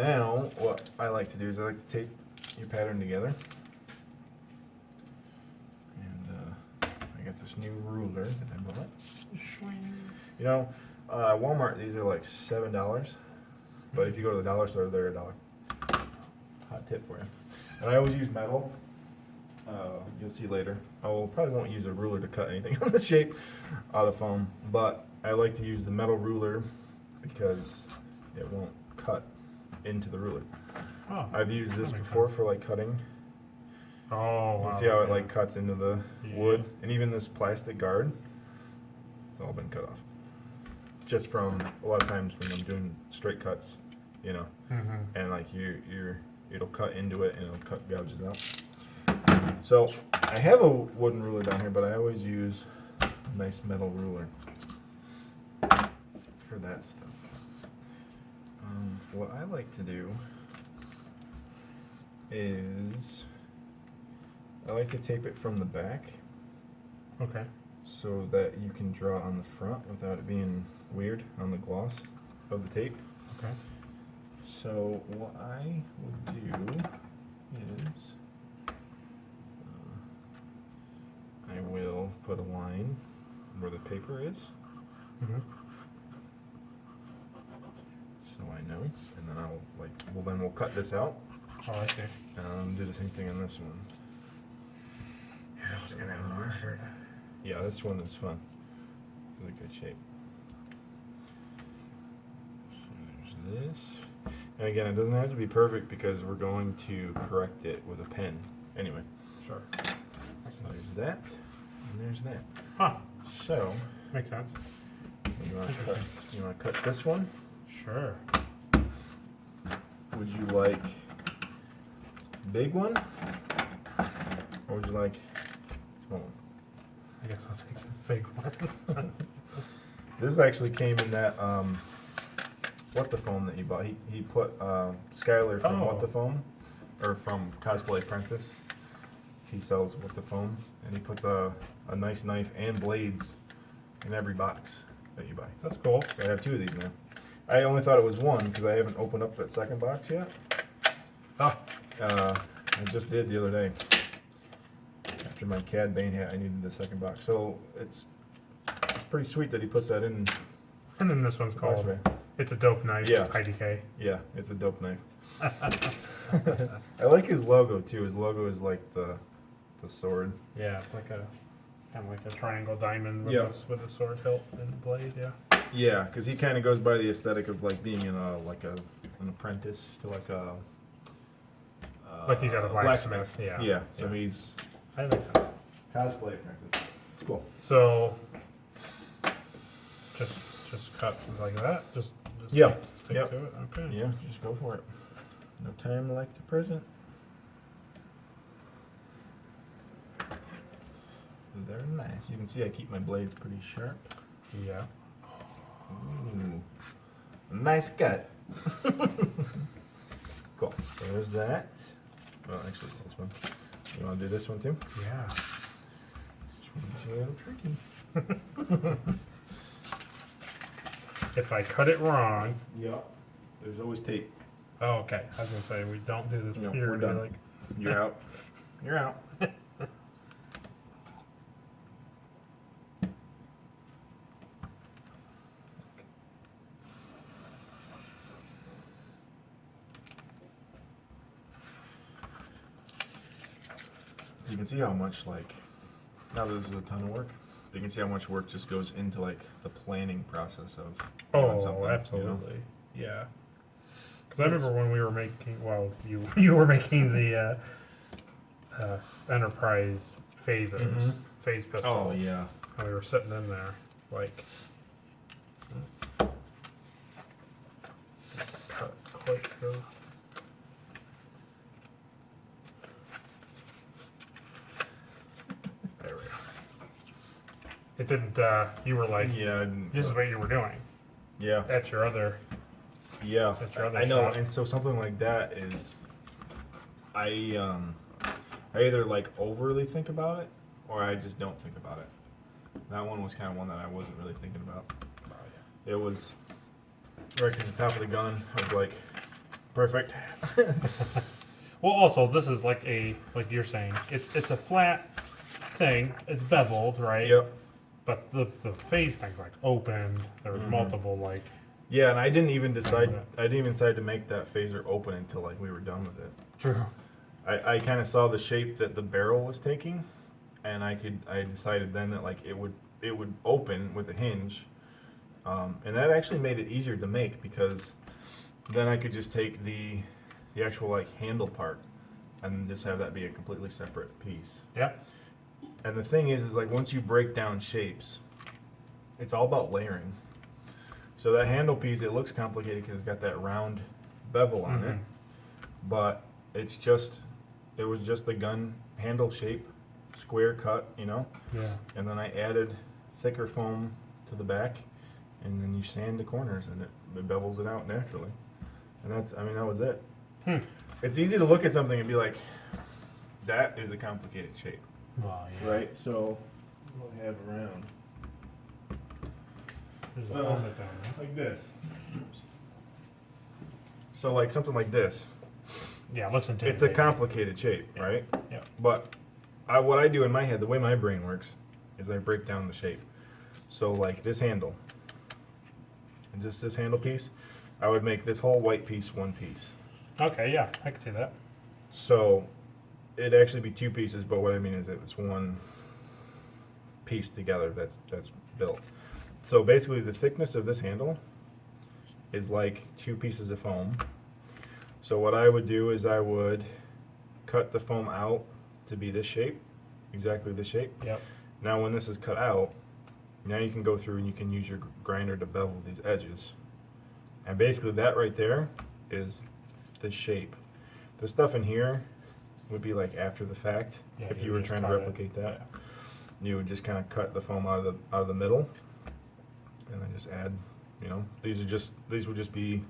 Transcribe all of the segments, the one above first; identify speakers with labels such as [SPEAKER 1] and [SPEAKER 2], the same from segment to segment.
[SPEAKER 1] now, what I like to do is I like to tape your pattern together. And I got this new ruler that I bought. You know, Walmart, these are like $7. But if you go to the dollar store, they're $1. Hot tip for you. And I always use metal. You'll see later. I probably won't use a ruler to cut anything on this shape out of foam, but I like to use the metal ruler because it won't cut into the ruler.
[SPEAKER 2] Oh,
[SPEAKER 1] I've used this before for like cutting.
[SPEAKER 2] Oh, wow.
[SPEAKER 1] See how it like cuts into the wood, and even this plastic guard, it's all been cut off. Just from a lot of times when I'm doing straight cuts, you know, and like it'll cut into it and it'll cut gouges out. So I have a wooden ruler down here, but I always use a nice metal ruler for that stuff. What I like to do is I like to tape it from the back.
[SPEAKER 2] Okay.
[SPEAKER 1] So that you can draw on the front without it being weird on the gloss of the tape.
[SPEAKER 2] Okay.
[SPEAKER 1] So what I would do is I will put a line where the paper is. So I know, and then I'll then we'll cut this out.
[SPEAKER 2] Oh, I see.
[SPEAKER 1] Do the same thing on this one.
[SPEAKER 2] Yeah, I was gonna have a shirt.
[SPEAKER 1] Yeah, this one is fun. It's in a good shape. So there's this. And again, it doesn't have to be perfect because we're going to correct it with a pen. Anyway.
[SPEAKER 2] Sure.
[SPEAKER 1] So there's that, and there's that.
[SPEAKER 2] Huh.
[SPEAKER 1] So,
[SPEAKER 2] Makes sense.
[SPEAKER 1] you want to cut this one?
[SPEAKER 2] Sure.
[SPEAKER 1] Would you like big one? Or would you like small one?
[SPEAKER 2] I guess I'll take the fake one.
[SPEAKER 1] This actually came in that What the Foam that you bought. He put Skylar from What the Foam, or from Cosplay Apprentice. He sells What the Foam, and he puts a nice knife and blades in every box that you buy.
[SPEAKER 2] That's cool.
[SPEAKER 1] So I have 2 of these now. I only thought it was 1 because I haven't opened up that second box yet.
[SPEAKER 2] Oh.
[SPEAKER 1] I just did the other day. After my Cad Bane hat, I needed the second box. So it's pretty sweet that he puts that in.
[SPEAKER 2] And then this one's called It's a Dope Knife.
[SPEAKER 1] Yeah.
[SPEAKER 2] IDK.
[SPEAKER 1] Yeah, it's a dope knife. I like his logo too. His logo is like the sword.
[SPEAKER 2] Yeah, it's like a kind of like a triangle diamond with,
[SPEAKER 1] Yeah.
[SPEAKER 2] with a sword hilt and blade. Yeah.
[SPEAKER 1] Yeah, because he kind of goes by the aesthetic of like being in an apprentice to like a
[SPEAKER 2] Like he's at a blacksmith. Yeah.
[SPEAKER 1] Yeah. So he's
[SPEAKER 2] that makes sense.
[SPEAKER 1] cosplay apprentice. It's cool.
[SPEAKER 2] So just cut like that. Just
[SPEAKER 1] Yeah.
[SPEAKER 2] stick
[SPEAKER 1] Yep.
[SPEAKER 2] to it. Okay.
[SPEAKER 1] Yeah, just go for it. No time like the present. They're nice. You can see I keep my blades pretty sharp.
[SPEAKER 2] Yeah.
[SPEAKER 1] Ooh. Nice cut. Cool. So there's that. Well, actually, it's this one. You want to do this one too?
[SPEAKER 2] Yeah.
[SPEAKER 1] This one's a little tricky.
[SPEAKER 2] If I cut it wrong.
[SPEAKER 1] Yep. There's always tape.
[SPEAKER 2] Oh, okay. I was gonna say we don't do this.
[SPEAKER 1] No,
[SPEAKER 2] period.
[SPEAKER 1] we're done.
[SPEAKER 2] Like,
[SPEAKER 1] You're out. You're out. You can see how much, like, now that this is a ton of work, you can see how much work just goes into like the planning process of doing something.
[SPEAKER 2] absolutely. You know? Yeah. Because I remember when we were making, well, you were making the Enterprise phasers, phase pistols.
[SPEAKER 1] Oh yeah.
[SPEAKER 2] And we were sitting in there, like, cut quite good. There we go. It didn't. You were like,
[SPEAKER 1] Yeah.
[SPEAKER 2] this is what you were doing.
[SPEAKER 1] Yeah.
[SPEAKER 2] At your other.
[SPEAKER 1] Yeah.
[SPEAKER 2] That's your other
[SPEAKER 1] I know,
[SPEAKER 2] shop.
[SPEAKER 1] and so something like that is, I either like overly think about it, or I just don't think about it. That one was kind of one that I wasn't really thinking about.
[SPEAKER 2] Oh, yeah.
[SPEAKER 1] It was right at the top of the gun of like Perfect.
[SPEAKER 2] Well, also this is like you're saying, it's a flat thing. It's beveled, right?
[SPEAKER 1] Yep.
[SPEAKER 2] But the phase thing's like open. There's multiple like.
[SPEAKER 1] Yeah, and I didn't even decide.
[SPEAKER 2] Things
[SPEAKER 1] I didn't even decide to make that phaser open until like we were done with it.
[SPEAKER 2] True.
[SPEAKER 1] I kind of saw the shape that the barrel was taking, and I decided then that like it would open with a hinge, and that actually made it easier to make because then I could just take the actual like handle part and just have that be a completely separate piece.
[SPEAKER 2] Yeah.
[SPEAKER 1] And the thing is like once you break down shapes, it's all about layering. So that handle piece, it looks complicated because it's got that round bevel on it, but it was just the gun handle shape, square cut, you know?
[SPEAKER 2] Yeah.
[SPEAKER 1] And then I added thicker foam to the back, and then you sand the corners, and it bevels it out naturally. And that was it. It's easy to look at something and be like, that is a complicated shape.
[SPEAKER 2] Well, yeah.
[SPEAKER 1] Right? So, we'll have around.
[SPEAKER 2] There's a helmet down there.
[SPEAKER 1] Like this. So like something like this.
[SPEAKER 2] Yeah, it looks intimidating.
[SPEAKER 1] It's a complicated shape, right?
[SPEAKER 2] Yeah.
[SPEAKER 1] But what I do in my head, the way my brain works, is I break down the shape. So like this handle, and just this handle piece, I would make this whole white piece one piece.
[SPEAKER 2] Okay, yeah, I can see that.
[SPEAKER 1] So it'd actually be two pieces, but what I mean is it's one piece together that's built. So basically the thickness of this handle is like two pieces of foam. So what I would do is I would cut the foam out to be this shape, exactly this shape.
[SPEAKER 2] Yep.
[SPEAKER 1] Now when this is cut out, now you can go through and you can use your grinder to bevel these edges. And basically that right there is the shape. The stuff in here would be like after the fact.
[SPEAKER 2] Yeah,
[SPEAKER 1] If
[SPEAKER 2] you
[SPEAKER 1] you were
[SPEAKER 2] just
[SPEAKER 1] trying to
[SPEAKER 2] cut it.
[SPEAKER 1] replicate that.
[SPEAKER 2] Yeah.
[SPEAKER 1] You would just kind of cut the foam out of the middle, and then just add, these would just be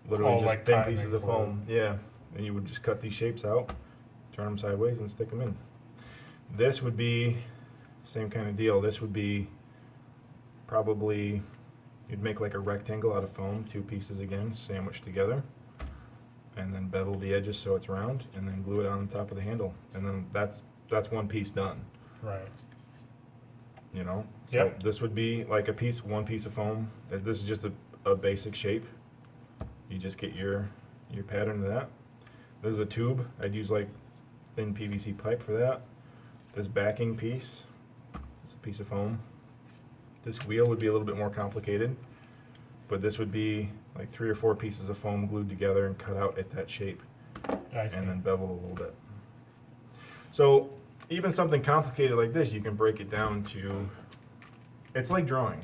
[SPEAKER 1] literally
[SPEAKER 2] Oh,
[SPEAKER 1] just
[SPEAKER 2] like
[SPEAKER 1] thin
[SPEAKER 2] cotton
[SPEAKER 1] pieces
[SPEAKER 2] and
[SPEAKER 1] of
[SPEAKER 2] glue.
[SPEAKER 1] foam. Yeah, and you would just cut these shapes out, turn them sideways, and stick them in. This would be same kind of deal. This would be probably you'd make like a rectangle out of foam, two pieces again, sandwiched together, and then bevel the edges so it's round, and then glue it on top of the handle, and then that's one piece done.
[SPEAKER 2] Right.
[SPEAKER 1] So
[SPEAKER 2] Yep.
[SPEAKER 1] this would be like one piece of foam. This is just a basic shape. You just get your pattern of that. This is a tube. I'd use like thin PVC pipe for that. This backing piece is a piece of foam. This wheel would be a little bit more complicated, but this would be like 3 or 4 pieces of foam glued together and cut out at that shape,
[SPEAKER 2] I see.
[SPEAKER 1] and then bevel a little bit. So even something complicated like this, you can break it down to, it's like drawing.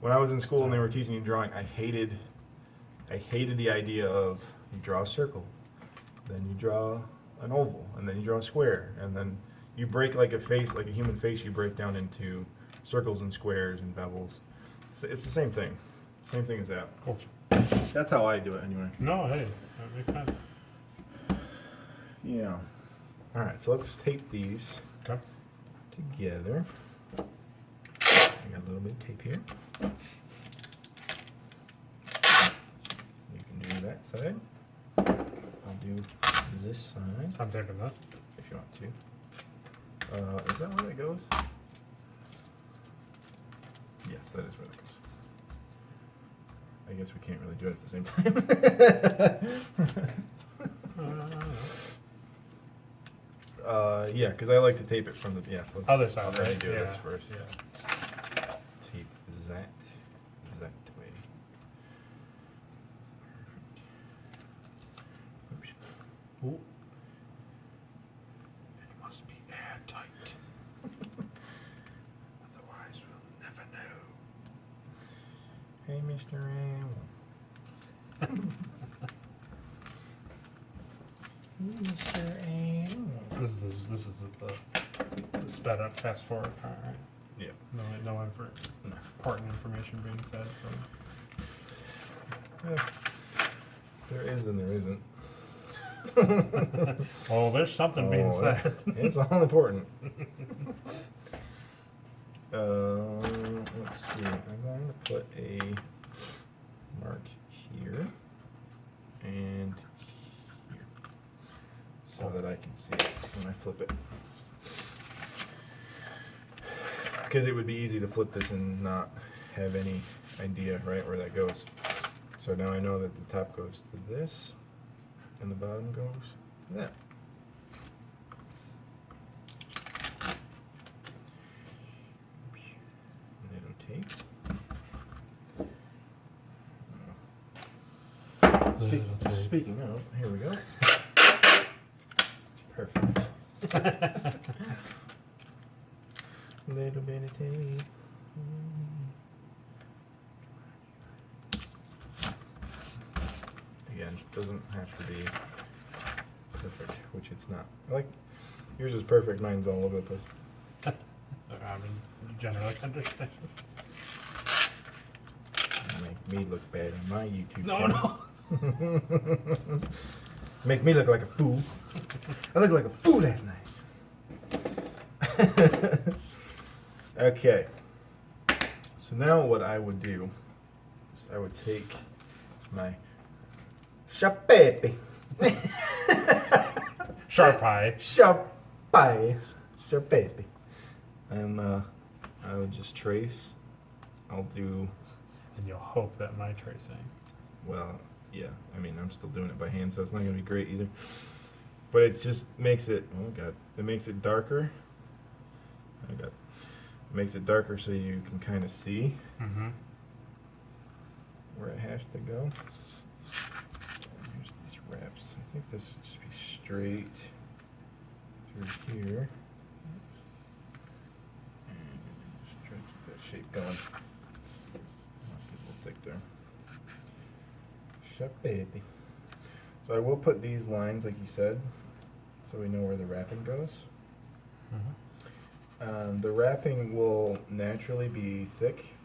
[SPEAKER 1] When I was in school and they were teaching you drawing, I hated the idea of you draw a circle, then you draw an oval, and then you draw a square, and then you break like a face, like a human face, you break down into circles and squares and bevels. It's the same thing. Same thing as that.
[SPEAKER 2] Cool.
[SPEAKER 1] That's how I do it anyway.
[SPEAKER 2] No, hey, that makes sense.
[SPEAKER 1] Yeah. All right, so let's tape these
[SPEAKER 2] Okay.
[SPEAKER 1] together. I got a little bit of tape here. You can do that side. I'll do this side
[SPEAKER 2] I'm taking this.
[SPEAKER 1] if you want to. Is that where that goes? Yes, that is where that goes. I guess we can't really do it at the same time. Yeah, because I like to tape it from the let's
[SPEAKER 2] Other side,
[SPEAKER 1] I'll let you
[SPEAKER 2] right?
[SPEAKER 1] do this
[SPEAKER 2] Yeah,
[SPEAKER 1] first.
[SPEAKER 2] yeah.
[SPEAKER 1] Tape that way. Oops.
[SPEAKER 2] Ooh. It must be airtight. Otherwise, we'll never know.
[SPEAKER 1] Hey, Mr. Animal. Mr. Animal.
[SPEAKER 2] This is the sped up fast forward part, right?
[SPEAKER 1] Yeah.
[SPEAKER 2] No important information being said. So
[SPEAKER 1] There is and there isn't.
[SPEAKER 2] oh, there's something being said.
[SPEAKER 1] It's all important. Let's see. I'm going to put a mark here, and here, so that I can see it when I flip it. Because it would be easy to flip this and not have any idea, right, where that goes. So now I know that the top goes to this, and the bottom goes to that. Little tape. Speaking of, here we go. Perfect. Little bit of tape. Again, doesn't have to be perfect, which it's not. Like, yours is perfect, mine's all over the place.
[SPEAKER 2] I mean, you generally understand.
[SPEAKER 1] Make me look bad on my YouTube
[SPEAKER 2] No,
[SPEAKER 1] channel. Make me look like a fool. I looked like a fool last night. Okay. So now what I would do is I would take my Shapepe.
[SPEAKER 2] Sharp eye.
[SPEAKER 1] Shapepe. And I would just trace. I'll do,
[SPEAKER 2] And you'll hope that my tracing.
[SPEAKER 1] well, yeah, I mean, I'm still doing it by hand, so it's not going to be great either. But it just makes it, oh god, it makes it darker. Oh god. It makes it darker so you can kind of see where it has to go. Here's these wraps. I think this should just be straight through here. And just try to keep that shape going. Not get a little thick there. Shut baby. So I will put these lines like you said, so we know where the wrapping goes. The wrapping will naturally be thick,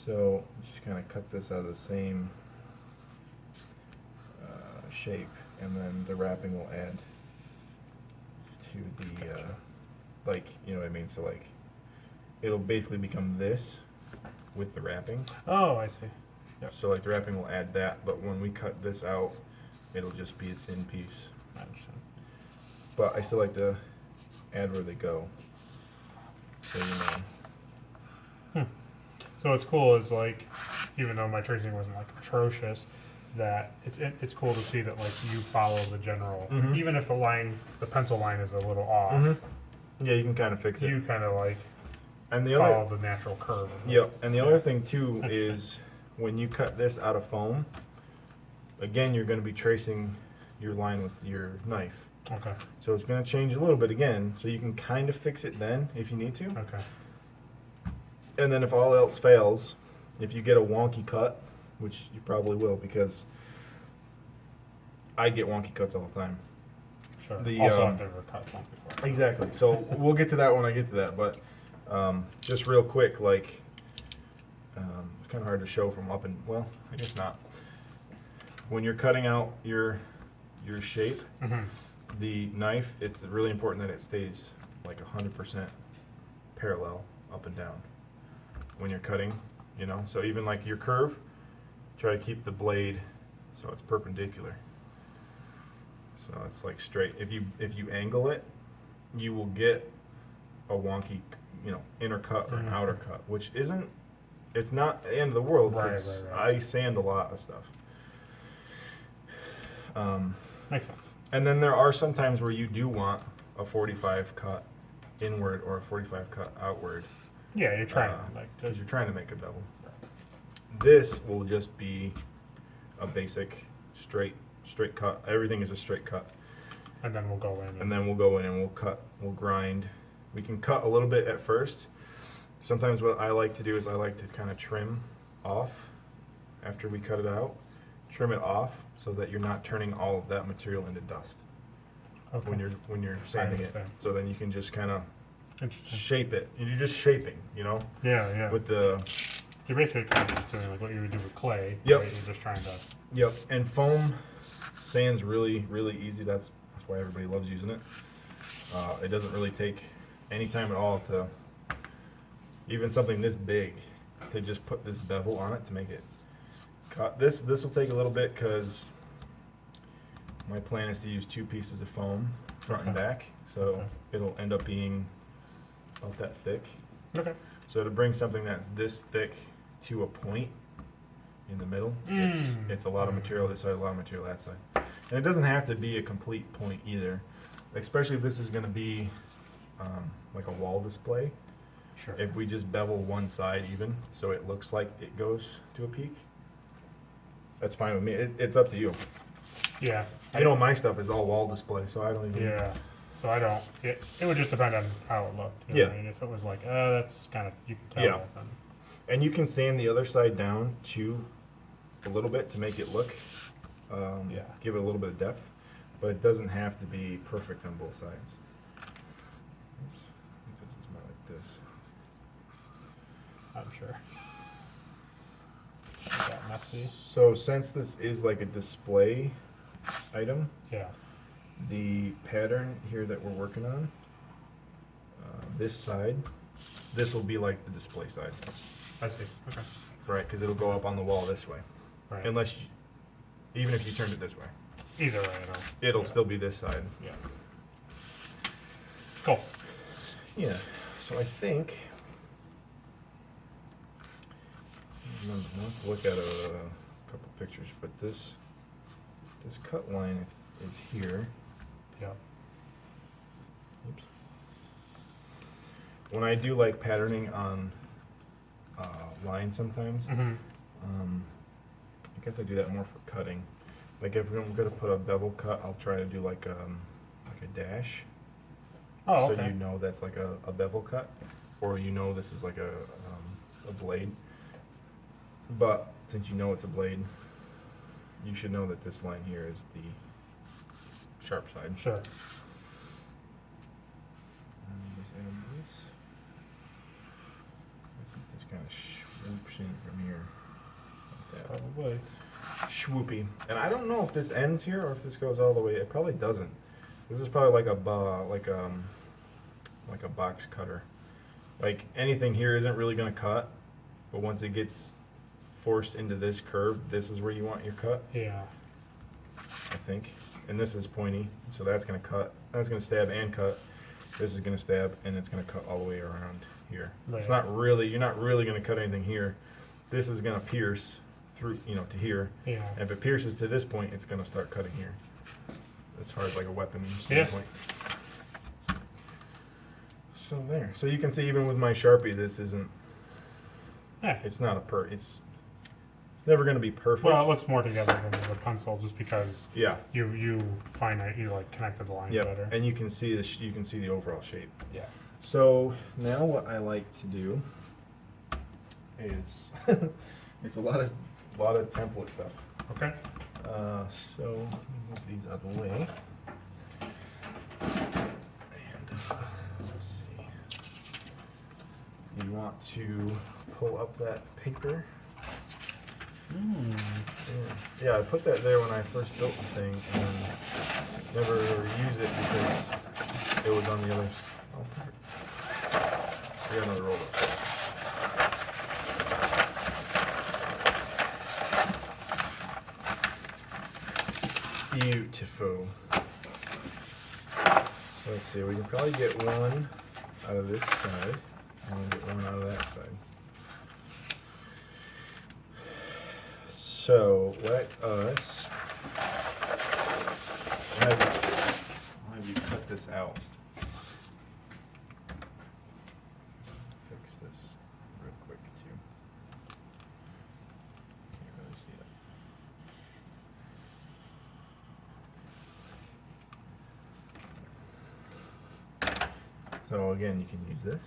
[SPEAKER 1] so just kind of cut this out of the same shape, and then the wrapping will add to the, like, you know what I mean? So like, it'll basically become this with the wrapping.
[SPEAKER 2] Oh, I see. Yep.
[SPEAKER 1] So like the wrapping will add that, but when we cut this out, it'll just be a thin piece.
[SPEAKER 2] I understand.
[SPEAKER 1] But I still like to add where they go, so you know.
[SPEAKER 2] So what's cool is like, even though my tracing wasn't like atrocious, that it's cool to see that like you follow the general, even if the pencil line is a little off.
[SPEAKER 1] Yeah, you can kind of fix it.
[SPEAKER 2] You kind of like
[SPEAKER 1] And the
[SPEAKER 2] follow
[SPEAKER 1] other,
[SPEAKER 2] the natural curve.
[SPEAKER 1] yep. And the other thing too is when you cut this out of foam, again you're going to be tracing your line with your knife.
[SPEAKER 2] Okay.
[SPEAKER 1] So it's going to change a little bit again, so you can kind of fix it then if you need to.
[SPEAKER 2] Okay.
[SPEAKER 1] And then if all else fails, if you get a wonky cut, which you probably will because I get wonky cuts all the time.
[SPEAKER 2] Sure.
[SPEAKER 1] The,
[SPEAKER 2] Also, I've never cut one before.
[SPEAKER 1] Exactly. So we'll get to that when I get to that. But just real quick, like it's kind of hard to show from up and, well, I guess not. When you're cutting out your shape, the knife, it's really important that it stays like 100% parallel up and down when you're cutting, you know. So even like your curve, try to keep the blade so it's perpendicular. So it's like straight. If you angle it, you will get a wonky, you know, inner cut or an outer cut, which isn't. It's not the end of the world because I sand a lot of stuff.
[SPEAKER 2] Makes sense.
[SPEAKER 1] And then there are some times where you do want a 45 cut inward or a 45 cut outward.
[SPEAKER 2] Yeah, you're trying
[SPEAKER 1] because you're trying to make a bevel. This will just be a basic straight cut. Everything is a straight cut.
[SPEAKER 2] And then we'll go in.
[SPEAKER 1] And then we'll go in and we'll cut, we'll grind. We can cut a little bit at first. Sometimes what I like to do is I like to kind of trim off after we cut it out. Trim it off so that you're not turning all of that material into dust when you're sanding it. So then you can just kind of shape it. You're just shaping, you know.
[SPEAKER 2] Yeah, yeah.
[SPEAKER 1] With the
[SPEAKER 2] you're basically kind of just doing like what you would do with clay.
[SPEAKER 1] Yep.
[SPEAKER 2] Right? You're just trying to.
[SPEAKER 1] Yep. And foam sand's really easy. That's why everybody loves using it. It doesn't really take any time at all to even something this big to just put this bevel on it to make it cut. This will take a little bit because my plan is to use 2 pieces of foam, front and
[SPEAKER 2] Okay.
[SPEAKER 1] back, so
[SPEAKER 2] Okay.
[SPEAKER 1] it'll end up being about that thick.
[SPEAKER 2] Okay.
[SPEAKER 1] So to bring something that's this thick to a point in the middle, it's a lot of material this side, a lot of material that side. And it doesn't have to be a complete point either, especially if this is going to be like a wall display.
[SPEAKER 2] Sure.
[SPEAKER 1] If we just bevel one side even, so it looks like it goes to a peak, that's fine with me. It's up to you.
[SPEAKER 2] Yeah.
[SPEAKER 1] I know my stuff is all wall display, so I don't even.
[SPEAKER 2] Yeah. So I don't. It would just depend on how it looked. You know what I
[SPEAKER 1] Yeah.
[SPEAKER 2] mean, if it was like, that's kind of you can tell.
[SPEAKER 1] Yeah.
[SPEAKER 2] Then,
[SPEAKER 1] And you can sand the other side down too, a little bit to make it look,
[SPEAKER 2] Yeah.
[SPEAKER 1] give it a little bit of depth, but it doesn't have to be perfect on both sides. Oops, I think this is more like this.
[SPEAKER 2] I'm sure. It got messy.
[SPEAKER 1] So since this is like a display item,
[SPEAKER 2] Yeah.
[SPEAKER 1] the pattern here that we're working on, this side, this will be like the display side,
[SPEAKER 2] I see. Okay.
[SPEAKER 1] right? Because it'll go up on the wall this way,
[SPEAKER 2] Right.
[SPEAKER 1] unless, even if you turned it this way,
[SPEAKER 2] Either way,
[SPEAKER 1] it'll
[SPEAKER 2] yeah.
[SPEAKER 1] still be this side.
[SPEAKER 2] Yeah. Cool.
[SPEAKER 1] Yeah, so I think, I'll have to look at a couple pictures, but this cut line is here.
[SPEAKER 2] Yeah.
[SPEAKER 1] Oops. When I do like patterning on lines sometimes,
[SPEAKER 2] Mm-hmm.
[SPEAKER 1] I guess I do that more for cutting. Like if I'm gonna put a bevel cut, I'll try to do like a dash.
[SPEAKER 2] Oh,
[SPEAKER 1] So
[SPEAKER 2] okay.
[SPEAKER 1] you know that's like a bevel cut, or you know this is like a blade. But since you know it's a blade, you should know that this line here is the sharp side.
[SPEAKER 2] Sure.
[SPEAKER 1] Just add this. I think this kind of swoops in from here. Like that.
[SPEAKER 2] Probably.
[SPEAKER 1] Swoopy. And I don't know if this ends here or if this goes all the way. It probably doesn't. This is probably like a box cutter. Like anything here isn't really gonna cut, but once it gets forced into this curve, this is where you want your cut,
[SPEAKER 2] Yeah.
[SPEAKER 1] I think. And this is pointy, so that's gonna cut. That's gonna stab and cut. This is gonna stab and it's gonna cut all the way around here. It's
[SPEAKER 2] Right.
[SPEAKER 1] not really. You're not really gonna cut anything here. This is gonna pierce through, to here.
[SPEAKER 2] Yeah.
[SPEAKER 1] And if it pierces to this point, it's gonna start cutting here. As far as like a weapon
[SPEAKER 2] Yeah.
[SPEAKER 1] standpoint. So there. So you can see even with my Sharpie, this isn't.
[SPEAKER 2] Yeah.
[SPEAKER 1] It's not it's never gonna be perfect.
[SPEAKER 2] Well, it looks more together than the pencil, just because
[SPEAKER 1] yeah.
[SPEAKER 2] you find that you like connected the lines
[SPEAKER 1] Yep.
[SPEAKER 2] better.
[SPEAKER 1] And you can see you can see the overall shape.
[SPEAKER 2] Yeah.
[SPEAKER 1] So now what I like to do is it's a lot of template stuff.
[SPEAKER 2] Okay.
[SPEAKER 1] So let me move these out of the way. And let's see. You want to pull up that paper. Yeah, I put that there when I first built the thing and never used it because it was on the other. Oh, perfect. I got another roll up. Beautiful. So let's see, we can probably get one out of this side and we'll get one out of that side. So let us I'll have you cut this out. Fix this real quick too. Can't really see it. So again, you can use this,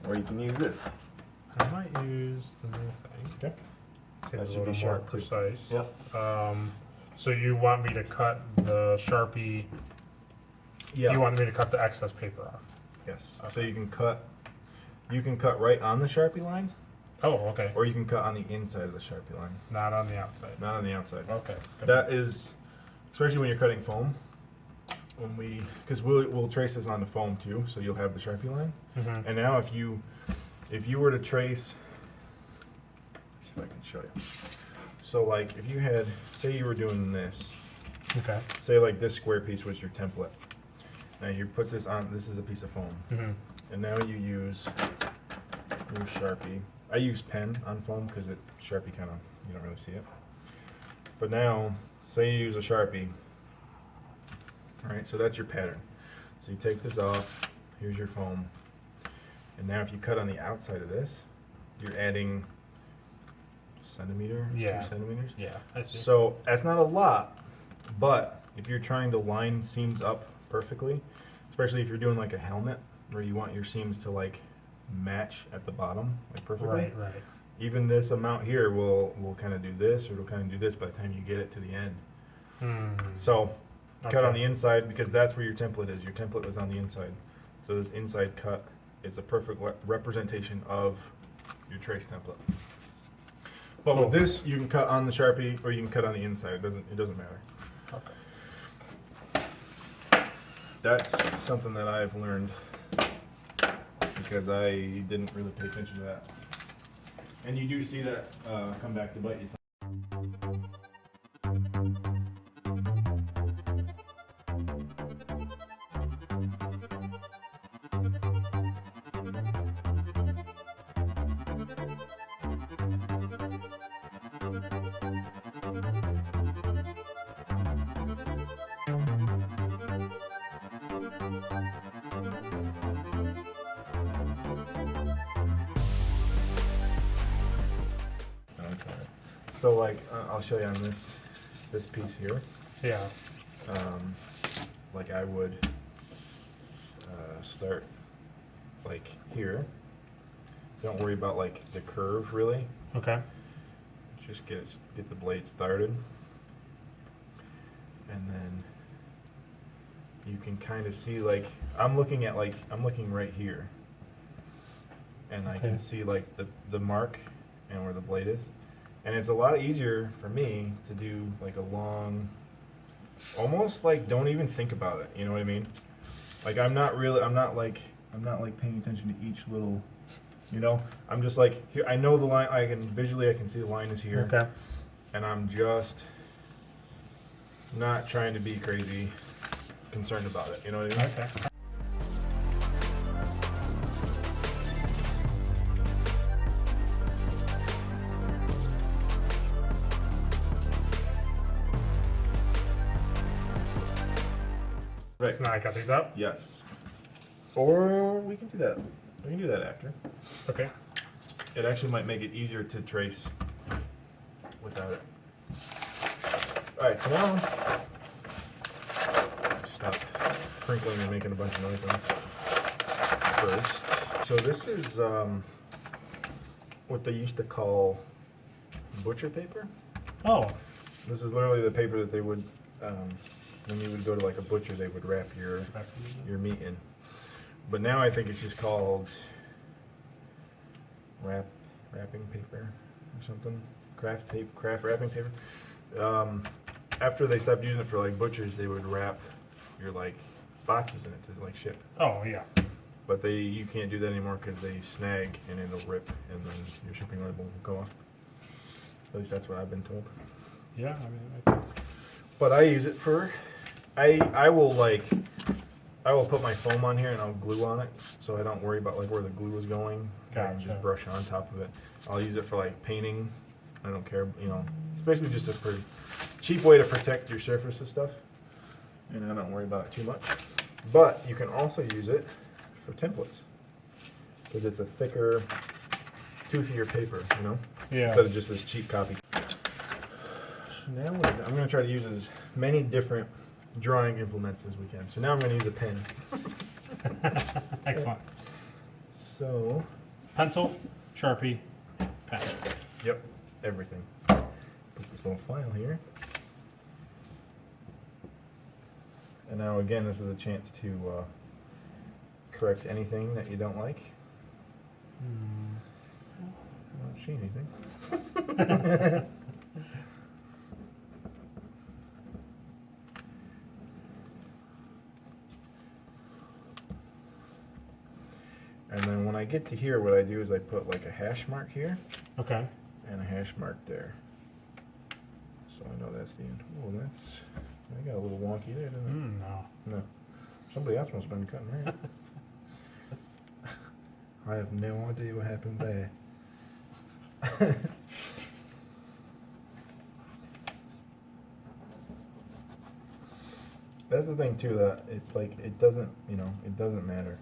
[SPEAKER 1] or you can use this.
[SPEAKER 2] I might use the new thing.
[SPEAKER 1] Okay.
[SPEAKER 2] Get
[SPEAKER 1] That
[SPEAKER 2] a
[SPEAKER 1] should
[SPEAKER 2] little
[SPEAKER 1] be
[SPEAKER 2] more
[SPEAKER 1] sharp, too.
[SPEAKER 2] precise.
[SPEAKER 1] Yep.
[SPEAKER 2] So you want me to cut the Sharpie?
[SPEAKER 1] Yeah.
[SPEAKER 2] You want me to cut the excess paper off?
[SPEAKER 1] Yes. So
[SPEAKER 2] Okay.
[SPEAKER 1] you can cut right on the Sharpie line,
[SPEAKER 2] Oh, okay.
[SPEAKER 1] or you can cut on the inside of the Sharpie line,
[SPEAKER 2] Not on the outside.
[SPEAKER 1] not on the outside.
[SPEAKER 2] Okay. good.
[SPEAKER 1] That is, especially when you're cutting foam. Because we'll trace this onto foam too, so you'll have the Sharpie line.
[SPEAKER 2] Mhm.
[SPEAKER 1] And now if you were to trace, if I can show you. So like if you had, say you were doing this,
[SPEAKER 2] Okay.
[SPEAKER 1] say like this square piece was your template. Now you put this on, this is a piece of foam.
[SPEAKER 2] Mm-hmm.
[SPEAKER 1] And now you use your Sharpie. I use pen on foam because Sharpie kind of, you don't really see it. But now, say you use a Sharpie. Alright, so that's your pattern. So you take this off, here's your foam. And now if you cut on the outside of this, you're adding a centimeter,
[SPEAKER 2] Yeah.
[SPEAKER 1] 2 centimeters.
[SPEAKER 2] Yeah, I see.
[SPEAKER 1] So that's not a lot, but if you're trying to line seams up perfectly, especially if you're doing like a helmet where you want your seams to like match at the bottom, like perfectly.
[SPEAKER 2] Right, right.
[SPEAKER 1] Even this amount here will kind of do this, or it'll kind of do this by the time you get it to the end. So cut on the inside because that's where your template is. Your template was on the inside. So this inside cut is a perfect representation of your trace template. But
[SPEAKER 2] Cool.
[SPEAKER 1] with this, you can cut on the Sharpie or you can cut on the inside. It doesn't matter.
[SPEAKER 2] Okay.
[SPEAKER 1] That's something that I've learned because I didn't really pay attention to that. And you do see that come back to bite you. So like I'll show you on this piece here.
[SPEAKER 2] Yeah.
[SPEAKER 1] Like I would start like here. Don't worry about like the curve really.
[SPEAKER 2] Okay.
[SPEAKER 1] Just get the blade started, and then you can kind of see like I'm looking right here, and I can
[SPEAKER 2] Okay.
[SPEAKER 1] see like the mark and where the blade is. And it's a lot easier for me to do like a long, almost like don't even think about it. You know what I mean? Like I'm not like paying attention to each little, you know. I'm just like here. I know the line. I can see the line is here.
[SPEAKER 2] Okay.
[SPEAKER 1] And I'm just not trying to be crazy concerned about it. You know what I mean?
[SPEAKER 2] Okay.
[SPEAKER 1] Right.
[SPEAKER 2] So now I cut these up.
[SPEAKER 1] Yes. Or we can do that. We can do that after.
[SPEAKER 2] Okay.
[SPEAKER 1] It actually might make it easier to trace without it. All right, so now stop crinkling and making a bunch of noises first. So this is what they used to call butcher paper.
[SPEAKER 2] Oh.
[SPEAKER 1] This is literally the paper that they would, when you would go to like a butcher, they would wrap your meat in. But now I think it's just called wrapping paper or something. Craft wrapping paper. After they stopped using it for like butchers, they would wrap your like boxes in it to like ship.
[SPEAKER 2] Oh yeah.
[SPEAKER 1] But you can't do that anymore because they snag and it'll rip and then your shipping label will go off. At least that's what I've been told.
[SPEAKER 2] Yeah. I mean,
[SPEAKER 1] But I use it for, I will put my foam on here and I'll glue on it so I don't worry about like where the glue is going. I can
[SPEAKER 2] Gotcha.
[SPEAKER 1] just brush on top of it. I'll use it for like painting. I don't care, you know. It's basically just a cheap way to protect your surface and stuff. And I don't worry about it too much. But you can also use it for templates because it's a thicker, toothier paper, you know,
[SPEAKER 2] yeah.
[SPEAKER 1] instead of just this cheap copy. So now I'm going to try to use as many different drawing implements as we can. So now I'm going to use a pen.
[SPEAKER 2] Excellent.
[SPEAKER 1] So,
[SPEAKER 2] Pencil, Sharpie, pen.
[SPEAKER 1] yep, everything. Put this little file here. And now again, this is a chance to correct anything that you don't like. I don't see anything. And then when I get to here, what I do is I put like a hash mark here,
[SPEAKER 2] Okay.
[SPEAKER 1] and a hash mark there. So I know that's the end. Oh, that's, I got a little wonky there, didn't
[SPEAKER 2] No.
[SPEAKER 1] it? No. Somebody else must have been cutting there. I have no idea what happened there. That's the thing too, that it's like, it doesn't, you know, it doesn't matter.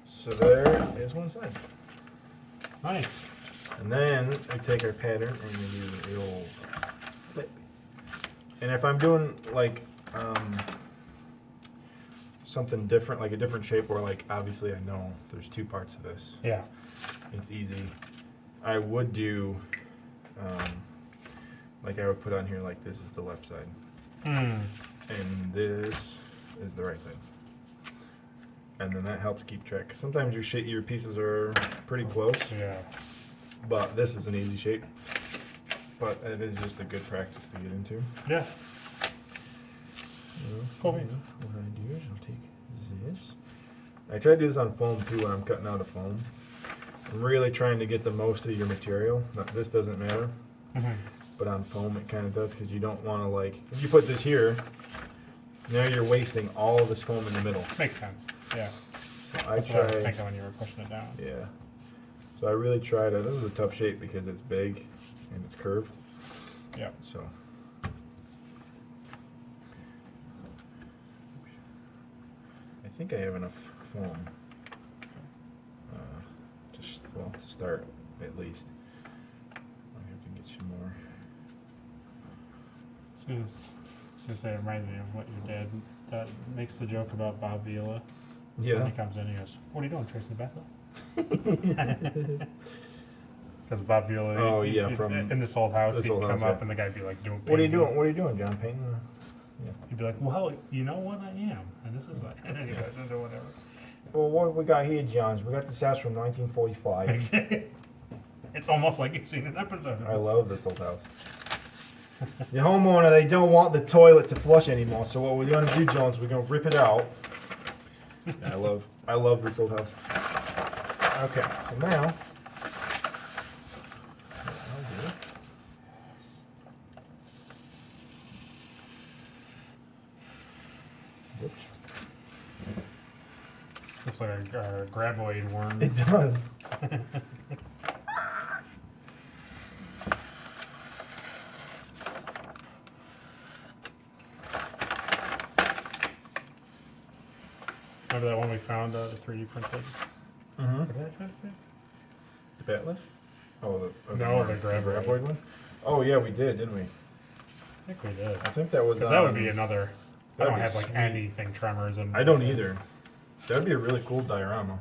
[SPEAKER 1] So there is one side.
[SPEAKER 2] Nice.
[SPEAKER 1] And then we take our pattern and we do the old flip. And if I'm doing like something different, like a different shape, or like obviously I know there's two parts of this.
[SPEAKER 2] Yeah.
[SPEAKER 1] It's easy. I would do like I would put on here like this is the left side.
[SPEAKER 2] Mm.
[SPEAKER 1] And this is the right side. And then that helps keep track. Sometimes your pieces are pretty close.
[SPEAKER 2] Yeah.
[SPEAKER 1] But this is an easy shape. But it is just a good practice to get into.
[SPEAKER 2] Yeah. Cool.
[SPEAKER 1] What I do is I'll take this. I try to do this on foam too when I'm cutting out a foam. I'm really trying to get the most of your material. Now, this doesn't matter.
[SPEAKER 2] Mm-hmm.
[SPEAKER 1] But on foam it kind of does, because you don't want to, like, if you put this here, now you're wasting all of this foam in the middle.
[SPEAKER 2] Makes sense. Yeah.
[SPEAKER 1] So
[SPEAKER 2] That's what I was thinking when you were pushing it down.
[SPEAKER 1] Yeah. So I really try to, this is a tough shape because it's big and it's curved.
[SPEAKER 2] Yeah.
[SPEAKER 1] So. I think I have enough foam. Just, well, to start at least. I have to get some more.
[SPEAKER 2] I was gonna say, it reminds me of what your dad that makes the joke about Bob Vila. When
[SPEAKER 1] Yeah.
[SPEAKER 2] he comes in, he goes, "What are you doing, tracing the bathroom?" Because Bob Vila,
[SPEAKER 1] Oh, yeah, from
[SPEAKER 2] in this old house,
[SPEAKER 1] this
[SPEAKER 2] he'd
[SPEAKER 1] old
[SPEAKER 2] come
[SPEAKER 1] house,
[SPEAKER 2] up
[SPEAKER 1] yeah.
[SPEAKER 2] and the guy'd be like doing.
[SPEAKER 1] What are you
[SPEAKER 2] painting.
[SPEAKER 1] doing? What are you doing, John? Painting? Yeah.
[SPEAKER 2] He'd be like, "Well, you know what I am," and this is like, and then he goes into whatever.
[SPEAKER 1] Well, what we got here, Johns? We got this house from 1945.
[SPEAKER 2] It's almost like you've seen an episode.
[SPEAKER 1] I love this old house. The homeowner, they don't want the toilet to flush anymore, so what we're gonna do, Jones, we're gonna rip it out. I love this old house. Okay, so now. Whoops.
[SPEAKER 2] Looks like a graboid worm.
[SPEAKER 1] It does.
[SPEAKER 2] Remember that one we found, the 3D printed?
[SPEAKER 1] Mm-hmm.
[SPEAKER 2] What did I try to say?
[SPEAKER 1] The bat lift? Oh,
[SPEAKER 2] No, the graboid.
[SPEAKER 1] graboid one? Oh, yeah, we did, didn't we?
[SPEAKER 2] I think we did.
[SPEAKER 1] I think that was.
[SPEAKER 2] Because that would be another. I
[SPEAKER 1] that'd
[SPEAKER 2] don't
[SPEAKER 1] be
[SPEAKER 2] have like
[SPEAKER 1] sweet.
[SPEAKER 2] anything tremors and.
[SPEAKER 1] I don't either. That'd be a really cool diorama.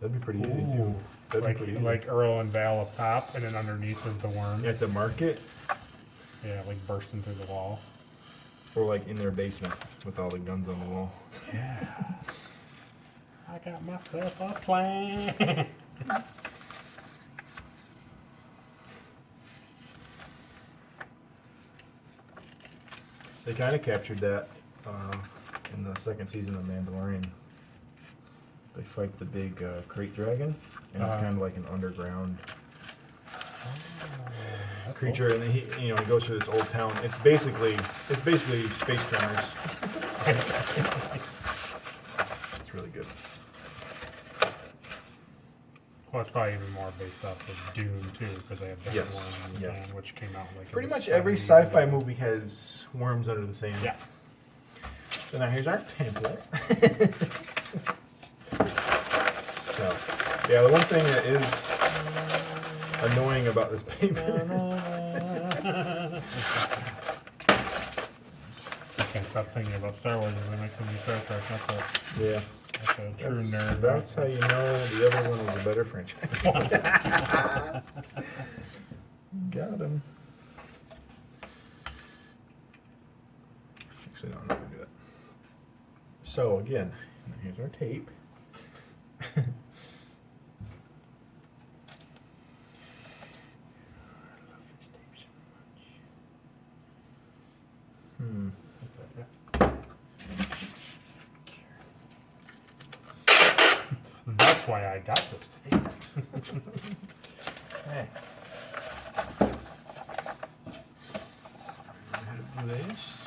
[SPEAKER 1] That'd be pretty easy too.
[SPEAKER 2] Ooh.
[SPEAKER 1] That'd
[SPEAKER 2] Like,
[SPEAKER 1] be pretty easy.
[SPEAKER 2] like Earl and Val up top, and then underneath is the worm.
[SPEAKER 1] At the market,
[SPEAKER 2] Yeah, like bursting through the wall.
[SPEAKER 1] or like in their basement with all the guns on the wall.
[SPEAKER 2] Yeah. I got myself a plan.
[SPEAKER 1] They kind of captured that in the second season of Mandalorian. They fight the big crate dragon, and it's kind of like an underground
[SPEAKER 2] That's
[SPEAKER 1] creature, and he goes through this old town. It's basically Space Tremors. It's really good.
[SPEAKER 2] Well, it's probably even more based off of Dune too, because they have giant
[SPEAKER 1] Yes,
[SPEAKER 2] worms in the
[SPEAKER 1] yeah.
[SPEAKER 2] sand, which came out like in
[SPEAKER 1] Pretty
[SPEAKER 2] the
[SPEAKER 1] much every
[SPEAKER 2] 70s
[SPEAKER 1] sci-fi
[SPEAKER 2] and-
[SPEAKER 1] movie has worms under the sand.
[SPEAKER 2] Yeah.
[SPEAKER 1] So now here's our template. So, yeah, the one thing that is annoying about this paper.
[SPEAKER 2] I can't stop thinking about Star Wars as I make some new Star Trek.
[SPEAKER 1] Yeah,
[SPEAKER 2] That's a true nerd.
[SPEAKER 1] that's how you know the other one was a better franchise. Got him. Actually, no, I'm not gonna do that. So again, here's our tape. Hmm.
[SPEAKER 2] That's why I got this tape.
[SPEAKER 1] Hey. Do this.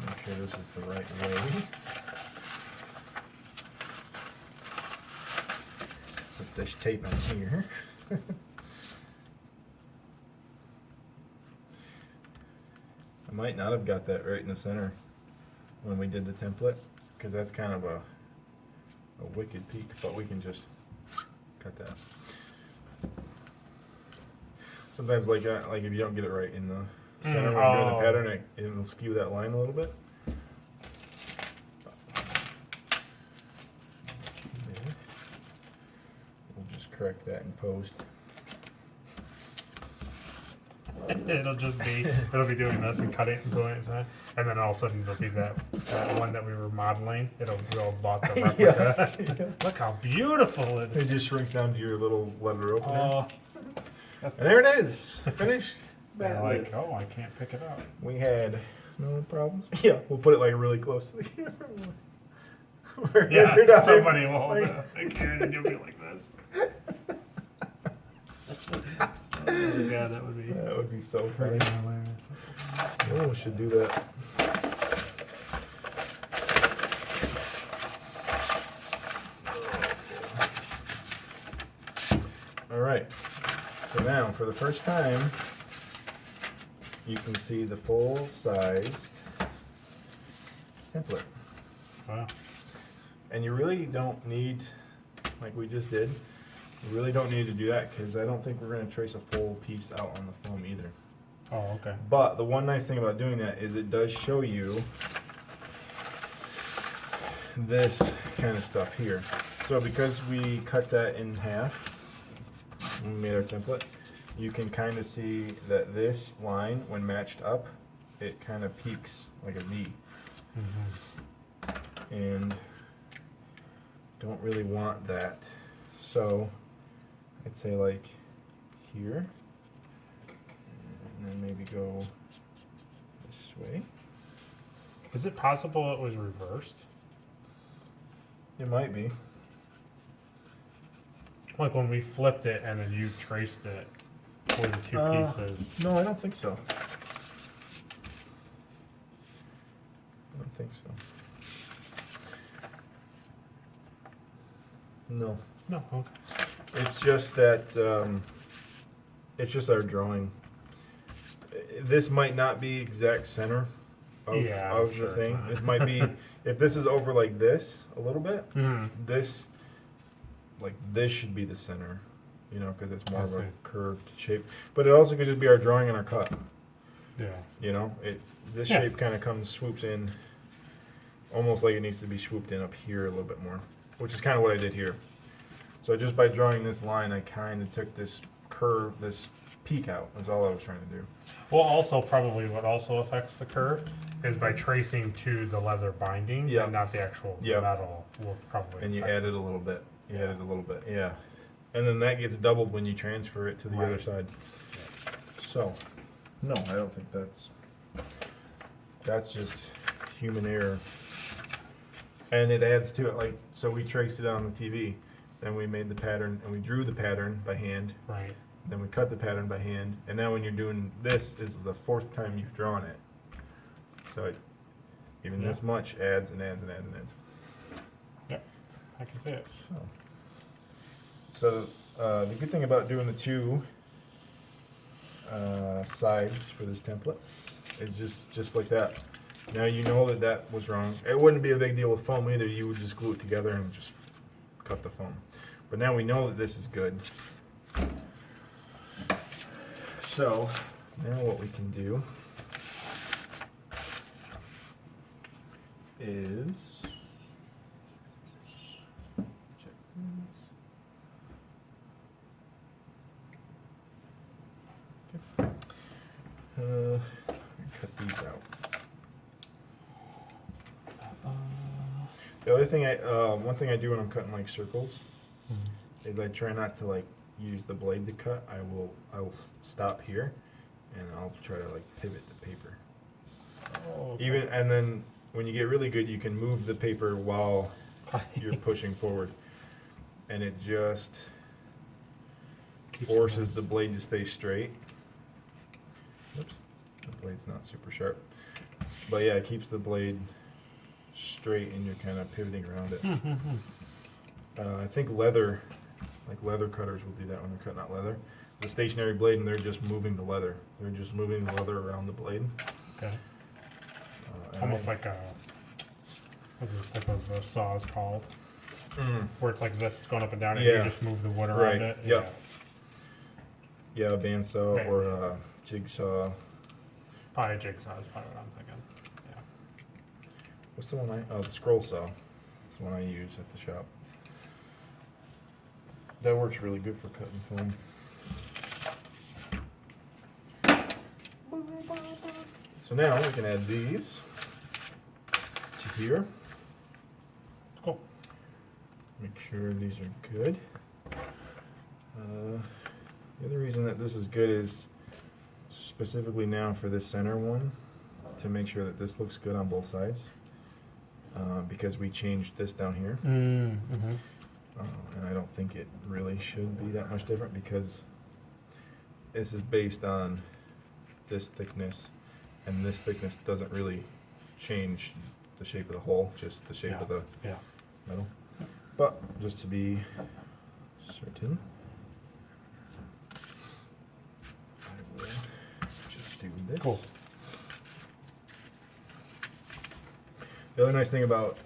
[SPEAKER 1] Make sure this is the right way. Put this tape in here. I might not have got that right in the center when we did the template, because that's kind of a wicked peak, but we can just cut that. Sometimes like if you don't get it right in the center when you're doing the pattern, it'll skew that line a little bit. We'll just correct that in post.
[SPEAKER 2] It'll be doing this and cutting it and doing it, and then all of a sudden it'll be that one that we were modeling. We'll bought the replica.
[SPEAKER 1] Yeah.
[SPEAKER 2] Look how beautiful it is.
[SPEAKER 1] It just shrinks down to your little letter opener.
[SPEAKER 2] Oh,
[SPEAKER 1] And there it is, finished.
[SPEAKER 2] they're like, oh, I can't pick it up.
[SPEAKER 1] We had no problems. Yeah, we'll put it like really close to the camera. Where
[SPEAKER 2] Yeah,
[SPEAKER 1] you're down
[SPEAKER 2] somebody will hold
[SPEAKER 1] like-
[SPEAKER 2] it up like here and you'll be like this. Oh my god, that would be
[SPEAKER 1] That would be so funny.
[SPEAKER 2] freaking hilarious.
[SPEAKER 1] Oh, we should do that. All right. So now, for the first time, you can see the full-sized template.
[SPEAKER 2] Wow.
[SPEAKER 1] And you really don't need, like we just did, you really don't need to do that because I don't think we're going to trace a full piece out on the foam either.
[SPEAKER 2] Oh, okay.
[SPEAKER 1] But the one nice thing about doing that is it does show you this kind of stuff here. So because we cut that in half, when we made our template, you can kind of see that this line, when matched up, it kind of peaks like a V.
[SPEAKER 2] Mm-hmm.
[SPEAKER 1] And don't really want that. So I'd say like here, and then maybe go this way.
[SPEAKER 2] Is it possible it was reversed?
[SPEAKER 1] It might be.
[SPEAKER 2] Like when we flipped it and then you traced it for the two pieces.
[SPEAKER 1] No, I don't think so. I don't think so. No.
[SPEAKER 2] No, okay.
[SPEAKER 1] It's just that, it's just our drawing. This might not be exact center of,
[SPEAKER 2] Yeah, I'm
[SPEAKER 1] of
[SPEAKER 2] sure
[SPEAKER 1] the
[SPEAKER 2] it's
[SPEAKER 1] thing.
[SPEAKER 2] not.
[SPEAKER 1] It might be, if this is over like this a little bit,
[SPEAKER 2] Mm-hmm.
[SPEAKER 1] this, like this should be the center, you know, because it's more
[SPEAKER 2] I
[SPEAKER 1] of a
[SPEAKER 2] see.
[SPEAKER 1] curved shape. But it also could just be our drawing and our cut,
[SPEAKER 2] Yeah.
[SPEAKER 1] you know? This
[SPEAKER 2] Yeah.
[SPEAKER 1] shape kind of swoops in, almost like it needs to be swooped in up here a little bit more, which is kind of what I did here. So just by drawing this line, I kind of took this curve, this peak out. That's all I was trying to do.
[SPEAKER 2] Well, also probably what also affects the curve is by tracing to the leather binding
[SPEAKER 1] Yeah.
[SPEAKER 2] and not the actual
[SPEAKER 1] Yeah.
[SPEAKER 2] metal will probably
[SPEAKER 1] And you
[SPEAKER 2] affect
[SPEAKER 1] added a little bit. You added a little bit, yeah. And then that gets doubled when you transfer it to the other
[SPEAKER 2] Right.
[SPEAKER 1] side. So, no, I don't think that's just human error. And it adds to it, like, so we traced it on the TV, then we made the pattern, and we drew the pattern by hand,
[SPEAKER 2] Right.
[SPEAKER 1] then we cut the pattern by hand, and now when you're doing this, is the fourth time you've drawn it. So even this much adds and adds and adds and adds.
[SPEAKER 2] Yep. I can see it.
[SPEAKER 1] So the good thing about doing the two sides for this template is just like that. Now you know that that was wrong. It wouldn't be a big deal with foam either. You would just glue it together and just cut the foam. But now we know that this is good. So now what we can do is check this. Okay. Cut these out. The other thing one thing I do when I'm cutting like circles is I try not to like use the blade to cut. I will stop here, and I'll try to like pivot the paper.
[SPEAKER 2] Oh, okay.
[SPEAKER 1] Even and then when you get really good, you can move the paper while you're pushing forward, and it just forces the blade to stay straight. Oops, the blade's not super sharp, but yeah, it keeps the blade straight, and you're kind of pivoting around it. I think leather cutters will do that when they're cutting out leather. It's a stationary blade, and they're just moving the leather. They're just moving the leather around the blade.
[SPEAKER 2] Okay. Almost like a, what's this type of saws called? Where it's like this, it's going up and down, and you just move the wood around it.
[SPEAKER 1] Yep. Yeah, a bandsaw or a jigsaw.
[SPEAKER 2] Probably a jigsaw is probably what I'm thinking. Yeah.
[SPEAKER 1] What's the one the scroll saw. That's the one I use at the shop. That works really good for cutting film. So now we can add these to here.
[SPEAKER 2] Cool.
[SPEAKER 1] Make sure these are good. The other reason that this is good is specifically now for this center one, to make sure that this looks good on both sides, because we changed this down here. And I don't think it really should be that much different, because this is based on this thickness, and this thickness doesn't really change the shape of the hole, just the shape of the metal. But just to be certain, I will just do this.
[SPEAKER 2] Cool.
[SPEAKER 1] The other nice thing about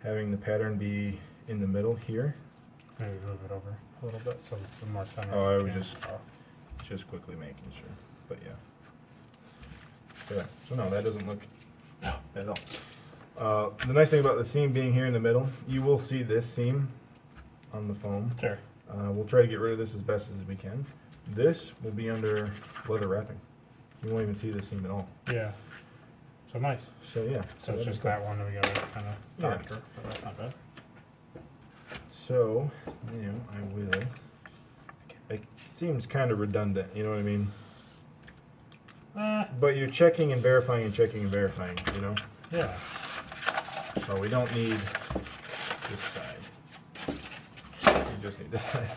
[SPEAKER 1] having the pattern be in the middle here.
[SPEAKER 2] Maybe move it over a little bit so it's more center.
[SPEAKER 1] Oh, I was just quickly making sure, but yeah. So yeah, so no, that doesn't look at all. The nice thing about the seam being here in the middle, you will see this seam on the foam.
[SPEAKER 2] Sure.
[SPEAKER 1] We'll try to get rid of this as best as we can. This will be under leather wrapping. You won't even see this seam at all.
[SPEAKER 2] Yeah. So nice.
[SPEAKER 1] So yeah.
[SPEAKER 2] So it's just that one that we got to kind of darker, but that's not bad.
[SPEAKER 1] So, you know, I will. It seems kind of redundant, you know what I mean? But you're checking and verifying and checking and verifying, you know?
[SPEAKER 2] Yeah.
[SPEAKER 1] So we don't need this side. We just need this side.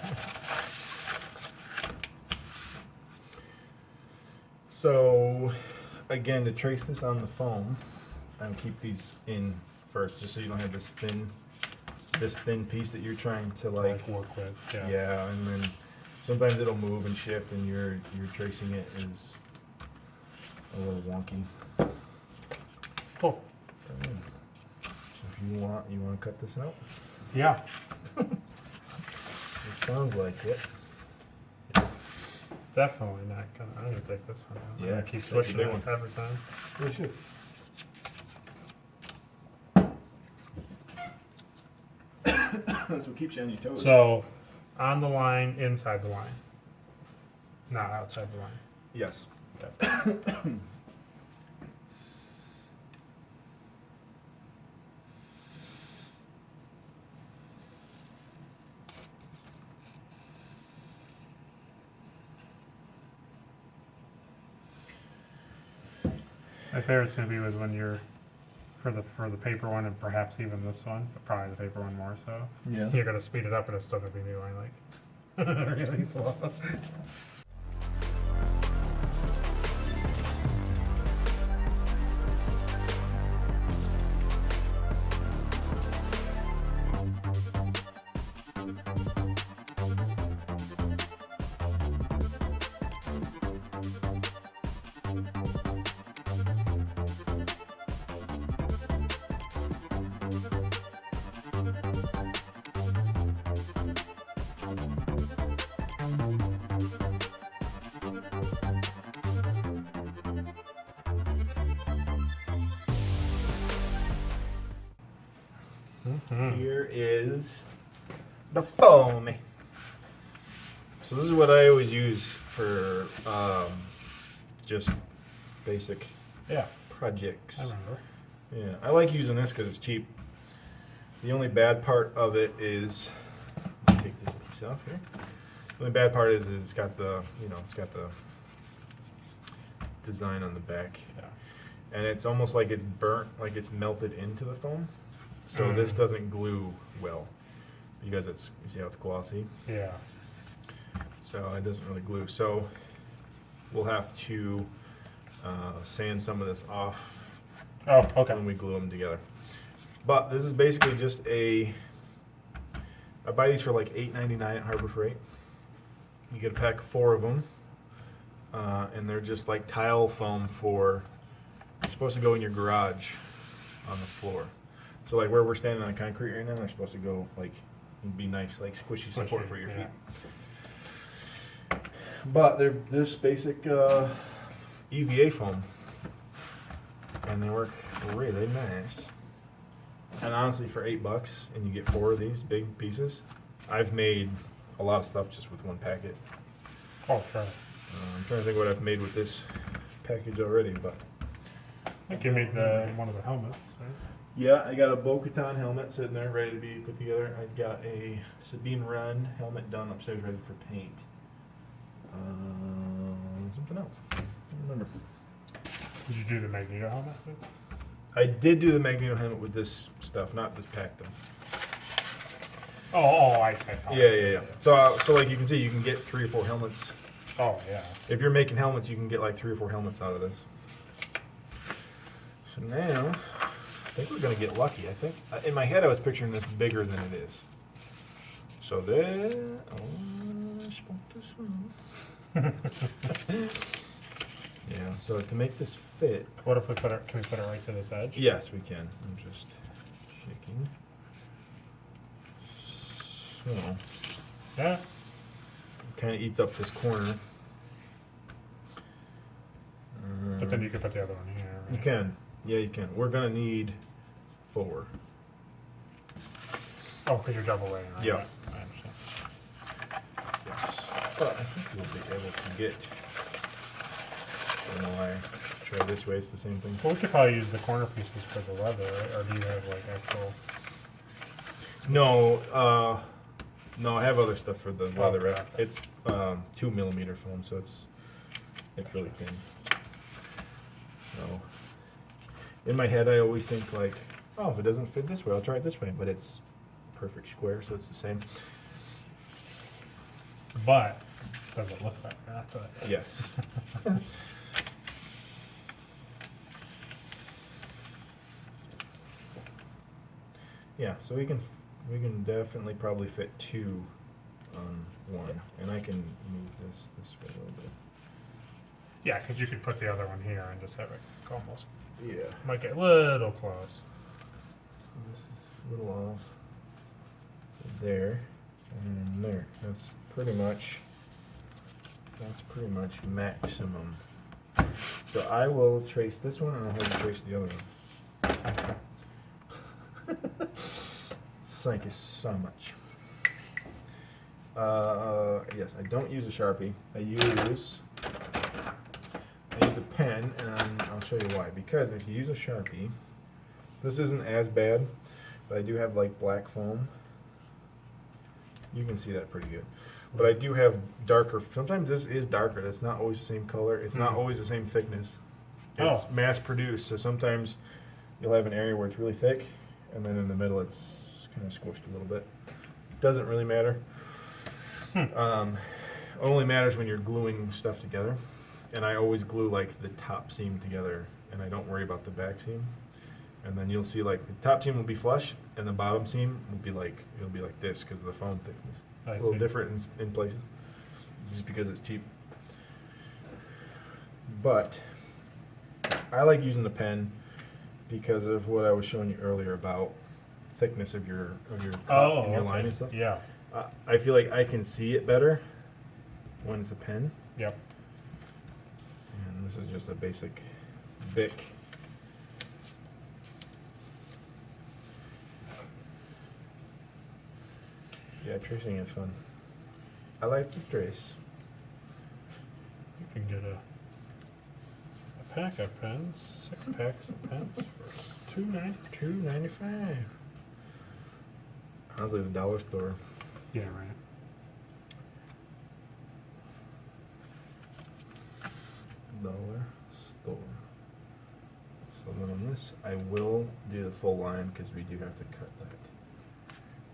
[SPEAKER 1] So, again, to trace this on the foam, and keep these in first, just so you don't have this thin piece that you're trying to like
[SPEAKER 2] work with. Yeah.
[SPEAKER 1] Yeah, and then sometimes it'll move and shift, and your tracing it is a little wonky.
[SPEAKER 2] Cool.
[SPEAKER 1] So if you want to cut this out?
[SPEAKER 2] Yeah.
[SPEAKER 1] It sounds like it.
[SPEAKER 2] Definitely not gonna. I'm gonna take this one out.
[SPEAKER 1] Yeah,
[SPEAKER 2] I'm gonna keep
[SPEAKER 1] take the
[SPEAKER 2] switching
[SPEAKER 1] big
[SPEAKER 2] it
[SPEAKER 1] one.
[SPEAKER 2] every time.
[SPEAKER 1] We should. That's what keeps you on your toes.
[SPEAKER 2] So, on the line, inside the line, not outside the line.
[SPEAKER 1] Yes.
[SPEAKER 2] Okay. My favorite's gonna be was when you're for the paper one, and perhaps even this one, but probably the paper one more so.
[SPEAKER 1] Yeah.
[SPEAKER 2] You're gonna speed it up, and it's still gonna be new line like really slow.
[SPEAKER 1] Here is the foam. So this is what I always use for just basic
[SPEAKER 2] Yeah,
[SPEAKER 1] projects.
[SPEAKER 2] I remember.
[SPEAKER 1] Yeah, I like using this because it's cheap. The only bad part of it is, let me take this piece off here. The only bad part is it's got the, it's got the design on the back.
[SPEAKER 2] Yeah.
[SPEAKER 1] and it's almost like it's burnt, like it's melted into the foam. So this doesn't glue well because it's, you see how it's glossy?
[SPEAKER 2] Yeah.
[SPEAKER 1] So it doesn't really glue. So we'll have to sand some of this off
[SPEAKER 2] Oh, okay.
[SPEAKER 1] when we glue them together. But this is basically just I buy these for like $8.99 at Harbor Freight. You get a pack of 4 of them, and they're just like tile foam for, they're supposed to go in your garage on the floor. So like where we're standing on the concrete right now, they're supposed to go like, and be nice, like squishy support for your feet. But they're just basic EVA foam, and they work really nice. And honestly, for $8, and you get 4 of these big pieces, I've made a lot of stuff just with one packet.
[SPEAKER 2] Oh, sure.
[SPEAKER 1] I'm trying to think what I've made with this package already, but
[SPEAKER 2] I think you made one of the helmets, right?
[SPEAKER 1] yeah, I got a Bo-Katan helmet sitting there ready to be put together. I got a Sabine Run helmet done upstairs ready for paint. Something else. I don't remember.
[SPEAKER 2] Did you do the Magneto helmet?
[SPEAKER 1] I did do the Magneto helmet with this stuff, not this pack though.
[SPEAKER 2] I see.
[SPEAKER 1] Yeah. So like you can see, you can get 3 or 4 helmets.
[SPEAKER 2] Oh, yeah.
[SPEAKER 1] If you're making helmets, you can get like 3 or 4 helmets out of this. So now, I think we're gonna get lucky. I think in my head I was picturing this bigger than it is. So there. Yeah. So to make this fit.
[SPEAKER 2] What if we put it? Can we put it right to this edge?
[SPEAKER 1] Yes, we can. I'm just shaking. So.
[SPEAKER 2] Yeah.
[SPEAKER 1] Kind of eats up this corner.
[SPEAKER 2] But then you could put the other one here. Right?
[SPEAKER 1] You can. Yeah, you can. We're gonna need 4.
[SPEAKER 2] Oh, because you're double layering, right?
[SPEAKER 1] Yeah.
[SPEAKER 2] I understand.
[SPEAKER 1] Yes. But I think we'll be able to get. I don't know why. Try this way. It's the same thing.
[SPEAKER 2] Well, we could probably use the corner pieces for the leather, right? Or do you have like actual?
[SPEAKER 1] No. No, I have other stuff for the leather.
[SPEAKER 2] Okay.
[SPEAKER 1] It's 2mm foam, so it's really thin. So in my head, I always think like, oh, if it doesn't fit this way, I'll try it this way. But it's perfect square, so it's the same.
[SPEAKER 2] But does it look better? That's it.
[SPEAKER 1] Yes. Yeah, so we can definitely probably fit 2 on one, and I can move this way a little bit.
[SPEAKER 2] Yeah, because you could put the other one here and just have it almost.
[SPEAKER 1] Yeah.
[SPEAKER 2] Might get a little close.
[SPEAKER 1] This is a little off. There and there. That's pretty much maximum. So I will trace this one, and I'll have you trace the other one. Thank you so much. Yes, I don't use a Sharpie. I use a pen, and I'll show you why. Because if you use a Sharpie, this isn't as bad, but I do have like black foam. You can see that pretty good. But I do have darker. Sometimes this is darker. That's not always the same color. It's not always the same thickness. It's mass produced, so sometimes you'll have an area where it's really thick, and then in the middle it's kind of squished a little bit. Doesn't really matter. Only matters when you're gluing stuff together. And I always glue like the top seam together, and I don't worry about the back seam. And then you'll see like the top seam will be flush, and the bottom seam will be like, it'll be like this because of the foam thickness.
[SPEAKER 2] I
[SPEAKER 1] A little
[SPEAKER 2] see.
[SPEAKER 1] different in places. Just because it's cheap. But I like using the pen because of what I was showing you earlier about thickness of your cut and your line and stuff.
[SPEAKER 2] Yeah.
[SPEAKER 1] I feel like I can see it better when it's a pen.
[SPEAKER 2] Yep.
[SPEAKER 1] And this is just a basic Bic. Yeah, tracing is fun. I like to trace.
[SPEAKER 2] You can get a pack of pens, 6 packs of pens for
[SPEAKER 1] $2.95. Honestly, the dollar store.
[SPEAKER 2] Yeah, right.
[SPEAKER 1] Dollar store. this, I will do the full line because we do have to cut that.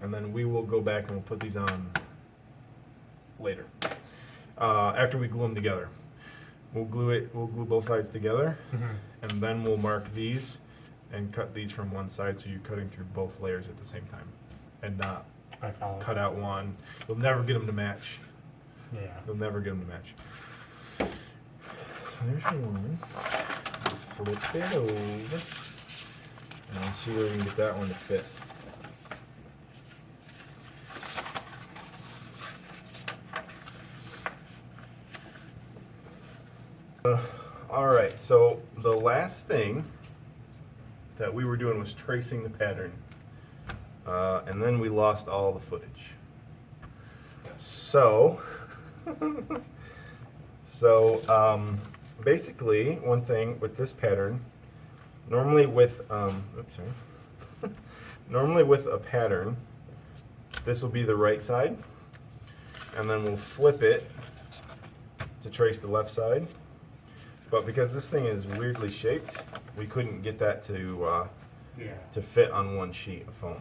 [SPEAKER 1] And then we will go back and we'll put these on later. After we glue them together. We'll glue both sides together, and then we'll mark these and cut these from one side so you're cutting through both layers at the same time. And not
[SPEAKER 2] I follow.
[SPEAKER 1] cut out one. You'll never get them to match.
[SPEAKER 2] Yeah.
[SPEAKER 1] You'll never get them to match. There's one. Flip it over. And I'll see where we can get that one to fit. Alright, so the last thing that we were doing was tracing the pattern. And then we lost all the footage. So, basically, one thing with this pattern, normally with normally with a pattern, this will be the right side, and then we'll flip it to trace the left side. But because this thing is weirdly shaped, we couldn't get that to fit on one sheet of foam.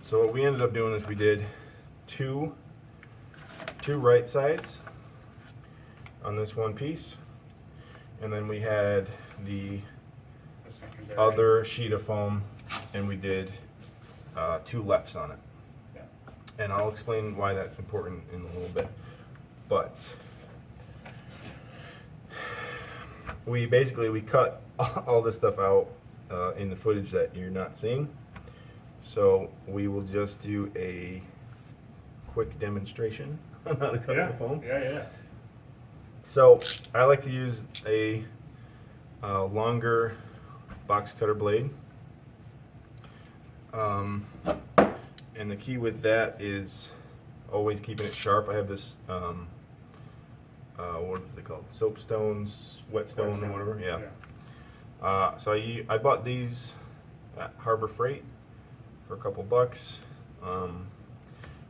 [SPEAKER 1] So what we ended up doing is we did two right sides on this one piece, and then we had the other sheet of foam, and we did two lefts on it.
[SPEAKER 2] Yeah.
[SPEAKER 1] And I'll explain why that's important in a little bit. But we cut all this stuff out in the footage that you're not seeing. So we will just do a quick demonstration on how to cut the foam.
[SPEAKER 2] Yeah.
[SPEAKER 1] So I like to use a longer box cutter blade. And the key with that is always keeping it sharp. I have this what is it called? Soapstones, whetstone, or whatever. Yeah. So I bought these at Harbor Freight for a couple bucks.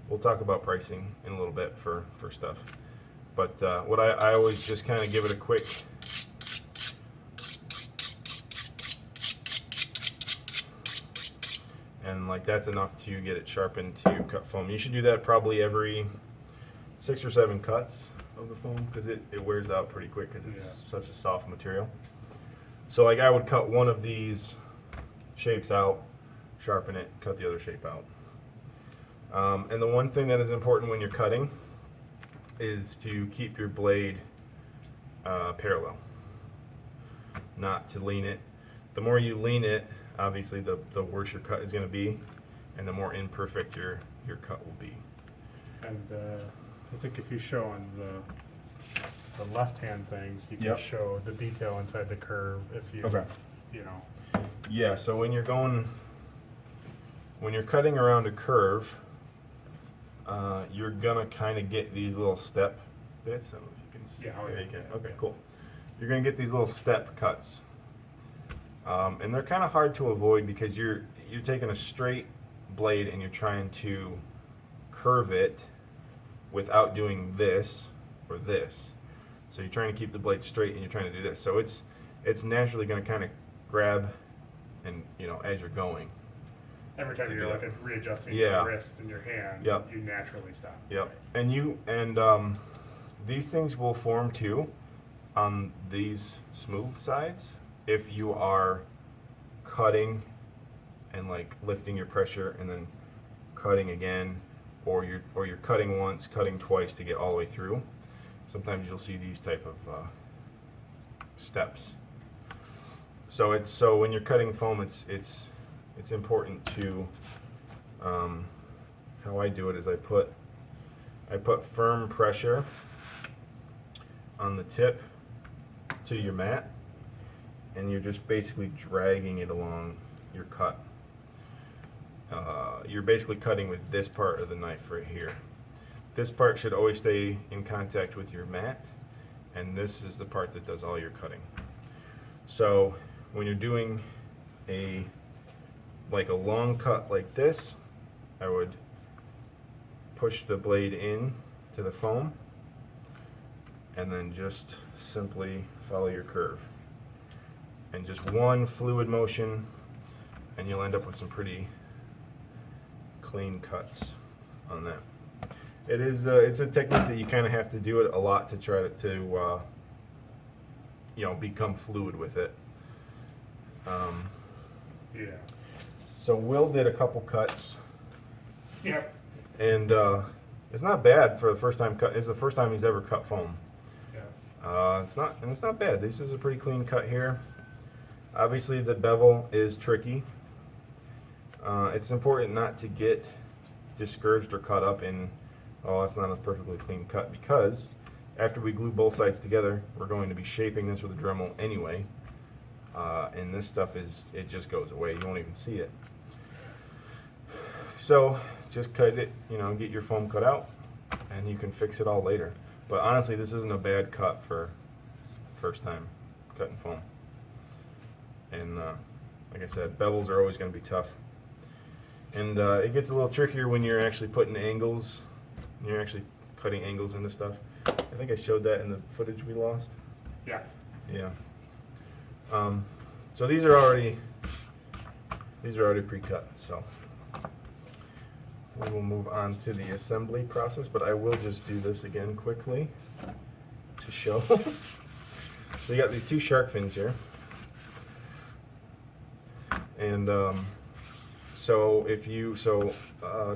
[SPEAKER 1] We'll talk about pricing in a little bit for stuff. But what I always just kind of give it a quick and like that's enough to get it sharpened to cut foam. You should do that probably every 6 or 7 cuts of the foam because it wears out pretty quick because it's such a soft material. So like I would cut one of these shapes out, sharpen it, cut the other shape out. And the one thing that is important when you're cutting is to keep your blade parallel, not to lean it. The more you lean it, obviously the worse your cut is going to be, and the more imperfect your cut will be.
[SPEAKER 2] And I think if you show on the left-hand things, you can show the detail inside the curve if you, you know.
[SPEAKER 1] Yeah, so when you're cutting around a curve, you're gonna kind of get these little step bits. I don't know if you can see.
[SPEAKER 2] Yeah,
[SPEAKER 1] you can. Okay, cool. You're gonna get these little step cuts, and they're kind of hard to avoid because you're taking a straight blade and you're trying to curve it without doing this or this. So you're trying to keep the blade straight and you're trying to do this. So it's naturally going to kind of grab, and as you're going.
[SPEAKER 2] Every time you're like readjusting your wrist and your hand, you naturally stop.
[SPEAKER 1] Yep. And these things will form too on these smooth sides if you are cutting and like lifting your pressure and then cutting again, or you're cutting once, cutting twice to get all the way through. Sometimes you'll see these type of steps. So when you're cutting foam, it's important to how I do it is I put firm pressure on the tip to your mat, and you're just basically dragging it along your cut. You're basically cutting with this part of the knife right here. This part should always stay in contact with your mat, and this is the part that does all your cutting. So when you're doing a long cut like this, I would push the blade in to the foam and then just simply follow your curve. and just one fluid motion, and you'll end up with some pretty clean cuts on that. It is it's a technique that you kind of have to do it a lot to try to you know, become fluid with it.
[SPEAKER 2] Yeah.
[SPEAKER 1] So Will did a couple cuts,
[SPEAKER 2] Yep.
[SPEAKER 1] and it's not bad for the first time cut. It's the first time he's ever cut foam.
[SPEAKER 2] Yeah.
[SPEAKER 1] It's not bad. This is a pretty clean cut here. Obviously, the bevel is tricky. It's important not to get discouraged or caught up in, oh, that's not a perfectly clean cut, because after we glue both sides together, we're going to be shaping this with a Dremel anyway. And this stuff it just goes away. You won't even see it. So just cut it, you know, get your foam cut out, and you can fix it all later. But honestly, this isn't a bad cut for first time cutting foam. And like I said, bevels are always going to be tough. And it gets a little trickier when you're actually putting angles. You're actually cutting angles into stuff. I think I showed that in the footage we lost.
[SPEAKER 2] Yes.
[SPEAKER 1] Yeah. So these are already pre-cut. So we will move on to the assembly process, but I will just do this again quickly to show. So you got these two shark fins here, and so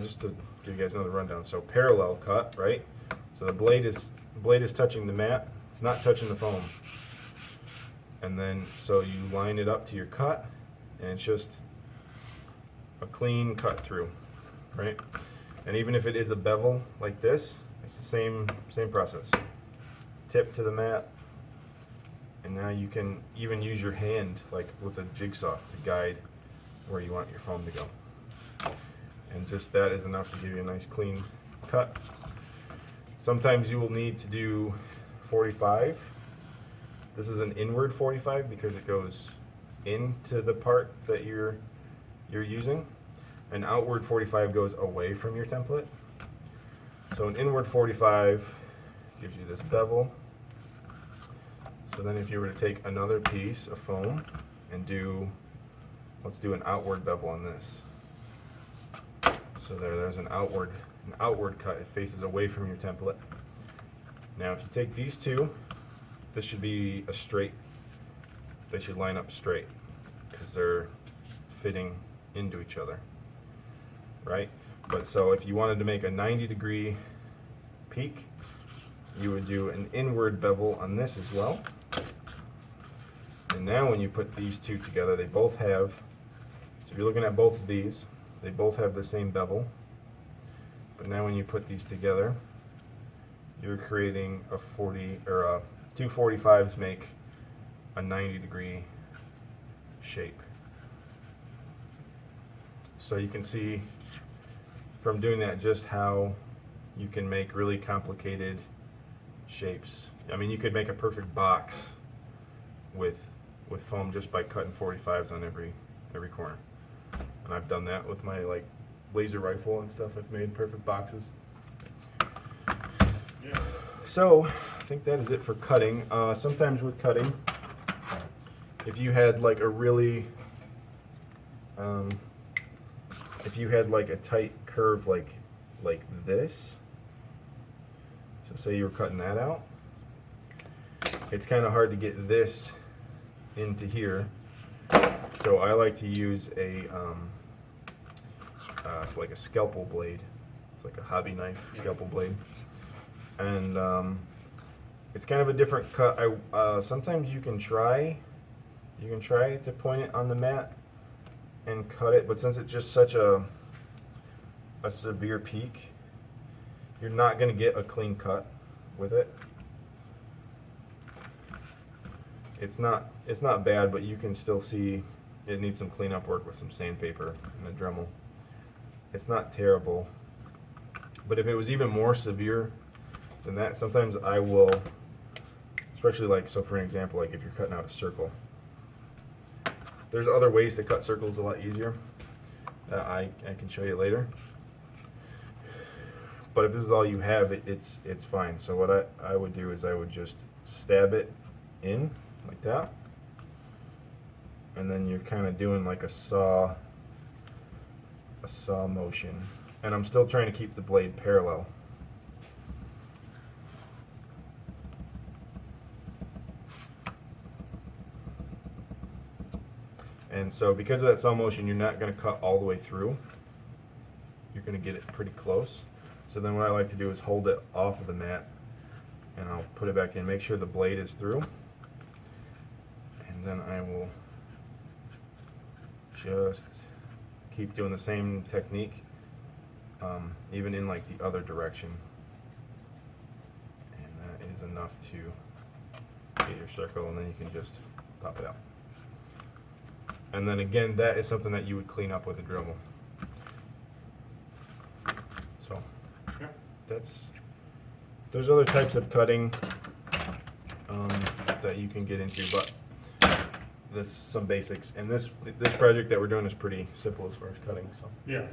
[SPEAKER 1] just to give you guys another rundown. So parallel cut, right? So the blade is touching the mat. It's not touching the foam. And then, so you line it up to your cut, and it's just a clean cut through, right? And even if it is a bevel like this, it's the same process. Tip to the mat, and now you can even use your hand, like with a jigsaw, to guide where you want your foam to go. And just that is enough to give you a nice clean cut. Sometimes you will need to do 45. This is an inward 45 because it goes into the part that you're using. An outward 45 goes away from your template. So an inward 45 gives you this bevel. So then if you were to take another piece of foam and let's do an outward bevel on this. So there's an outward cut. It faces away from your template. Now if you take these two, this should be a straight. They should line up straight because they're fitting into each other, right? But so if you wanted to make a 90-degree peak, you would do an inward bevel on this as well. And now when you put these two together, they both have, so if you're looking at both of these, they both have the same bevel. But now when you put these together, you're creating a 40 or a 245s make a 90-degree shape. So you can see from doing that just how you can make really complicated shapes. I mean, you could make a perfect box with foam just by cutting 45s on every corner. And I've done that with my like laser rifle and stuff. I've made perfect boxes.
[SPEAKER 2] Yeah.
[SPEAKER 1] So I think that is it for cutting. Sometimes with cutting, if you had like a really, if you had like a tight curve like this, so say you were cutting that out, it's kind of hard to get this into here. So I like to use it's like a scalpel blade. It's like a hobby knife scalpel blade. And it's kind of a different cut. Sometimes you can try to point it on the mat and cut it, but since it's just such a severe peak, you're not going to get a clean cut with it. It's not bad, but you can still see it needs some cleanup work with some sandpaper and a Dremel. It's not terrible, but if it was even more severe than that, sometimes I will, especially like, so for an example, like if you're cutting out a circle, there's other ways to cut circles a lot easier that I can show you later. But if this is all you have, it's fine. So what I would do is I would just stab it in like that, and then you're kind of doing like a saw motion. And I'm still trying to keep the blade parallel. And so because of that saw motion, you're not going to cut all the way through. You're going to get it pretty close. So then what I like to do is hold it off of the mat, and I'll put it back in, make sure the blade is through. And then I will just keep doing the same technique, even in like the other direction. And that is enough to get your circle, and then you can just pop it out. And then again, that is something that you would clean up with a Dremel. So
[SPEAKER 2] Yeah.
[SPEAKER 1] there's other types of cutting that you can get into, but that's some basics. And this project that we're doing is pretty simple as far as cutting. So
[SPEAKER 2] Yeah.